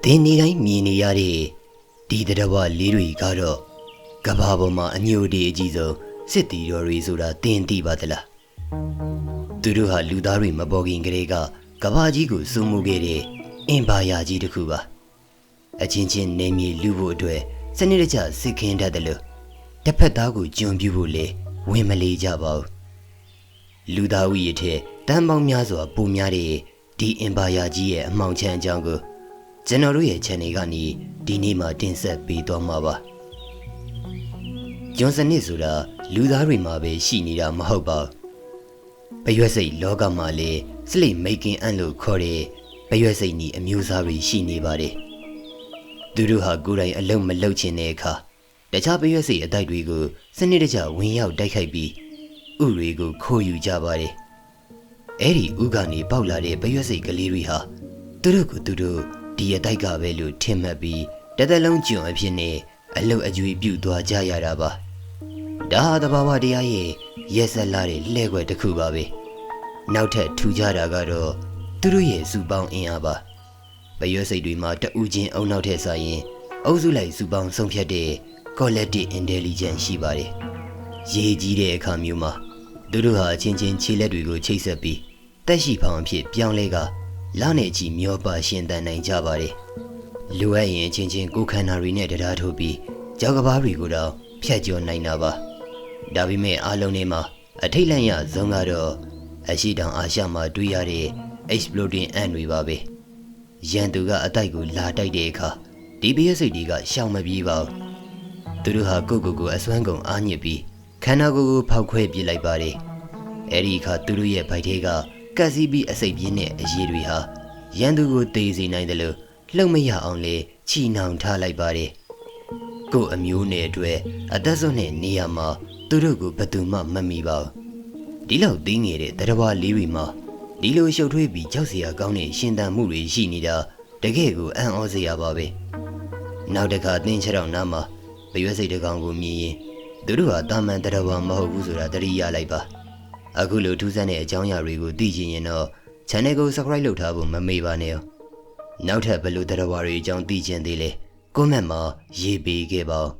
တင်းနေတိုင်းမြင်နေရတဲ့ဒီတရဝလေးတွေကတော့ကဘာပေါ်မှာအညိုတေအကြီးဆုံးစစ်တီတော်တွေဆိုတာတင်းသိပါသလားသူတို့ဟာလူသားတွေမပေါ်ခင်ကလေးကကဘာကြီးကိုစုမှုခဲ့တဲ့အင်ပါယာကြီးတစ်ခုပါအချင်းချင်းနေမြေလူဖို့အတွက်စနစ်တကျစစ်ခင်းတတ်တယ်လို့တစ်ဖက်သားကိုကျွံပြူဖို့လေဝင်မလေးကြပါဘူးလူသားဥယျာဉ်ထဲတန်ပေါင်းများစွာပုံများတဲ့ဒီအင်ပါယာကြီးရဲ့အမှောင်ချမ်းအကြောင်းကိုကျွန်တော်တို့ရဲ့ channel ကနေဒီနေ့မှတင်ဆက်ပေးသွားမှာပါဂျွန်စနစ်ဆိုတာလူသားတွေမှာပဲရှိနေတာမဟုတ်ပါဘူးပရွက်စိတ်လောကမှာလေစလိမိတ်ကင်အန်လို့ခေါ်တဲ့ပရွက်စိတ်နီအမျိုးအစားတွေရှိနေပါတယ်သူတို့ဟာကိုယ်တိုင်အလုံးမလုံးချင်တဲ့အခါတခြားပရွက်စိတ်အတိုက်တွေကိုစနစ်တကျဝင်ရောက်တိုက်ခိုက်ပြီးဥတွေကိုခိုးယူကြပါတယ်အဲ့ဒီဥကနေပေါက်လာတဲ့ပရွက်စိတ်ကလေးတွေဟာသူတို့ကိုသူတို့ဒီအတိုက်ကပဲလို့ထင်မှတ်ပြီးတသက်လုံးကျွံအဖြစ်နဲ့အလုတ်အကျွေးပြုတ်သွားကြရတာပါဒါဟာသဘာဝတရားရဲ့ရက်ဆက်လာတဲ့လှဲ့ွက်တစ်ခုပါပဲနောက်ထပ်ထူကြတာကတော့သူတို့ရဲ့စုပေါင်းအင်အားပါပရွက်စိတ်တွေမှာတဦးချင်းအုံနောက်ထက်ဆိုင်ရင်အုပ်စုလိုက်စုပေါင်းဆုံးဖြတ်တဲ့ collective intelligence ရှိပါတယ်ရေးကြီးတဲ့အခါမျိုးမှာသူတို့ဟာအချင်းချင်းခြေလက်တွေကိုချိတ်ဆက်ပြီးတက်ရှိဖောင်အဖြစ်ပြောင်းလဲကလနဲ့ချီမျောပါရှင်သန်နိုင်ကြပါတယ်လူအပ်ရင်အချင်းချင်းကိုခန္ဓာတွေနဲ့တရားထိုးပြီးကြောက်ကဘာတွေကိုတော့ဖြတ်ကျော်နိုင်တာပါဒါပေမဲ့အားလုံးထဲမှာအထိတ်လန့်ရဆုံးကတော့အရှိတောင်အာရှမှာတွေ့ရတဲ့ exploding ant တွေပါပဲရန်သူကအတိုက်ကိုလာတိုက်တဲ့အခါဒီပရိစိတ်တွေကရှောင်မပြေးပါဘူးသူတို့ဟာကိုအစွမ်းကုန်အားညစ်ပြီးခန္ဓာကိုယ်ကိုဖောက်ခွဲပစ်လိုက်ပါတယ်အဲ့ဒီအခါသူတို့ရဲ့ဗိုက်ထဲကကတ်စီးပြီးအစိပ်ပြင်းတဲ့အရည်တွေဟာရန်သူကိုတေးစေနိုင်တယ်လို့လှုပ်မရအောင်လေချီနှောင်ထားလိုက်ပါတယ်ကိုအမျိုးနဲ့အတွက်အသက်ဆုံးတဲ့နေရာမှာသူတို့ကိုဘယ်သူမှမမိပါဘူးဒီလောက်သေးငယ်တဲ့တရဝလေးတွေမှာဒီလိုရှုပ်ထွေးပြီးကြောက်စရာကောင်းတဲ့ရှင်သန်မှုတွေရှိနေတာတကယ်ကိုအံ့ဩစရာပါပဲနောက်တစ်ခါသင်္ချောင်းနားမှာပရွက်စိတ်တကောင်ကိုမြင်ရင်သူတို့ဟာတာမန်တရဝမဟုတ်ဘူးဆိုတာသတိရလိုက်ပါအခုလိုထူးဆန်းတဲ့အကြောင်းအရာတွေကိုသိချင်ရင်တော့ channel ကို subscribe လုပ်ထားဖို့မမေ့ပါနဲ့နောက်ထပ်ဘယ်လိုတရဝတွေအကြောင်းသိချင်သေးလဲ comment မှာရေးပေးခဲ့ပါဦး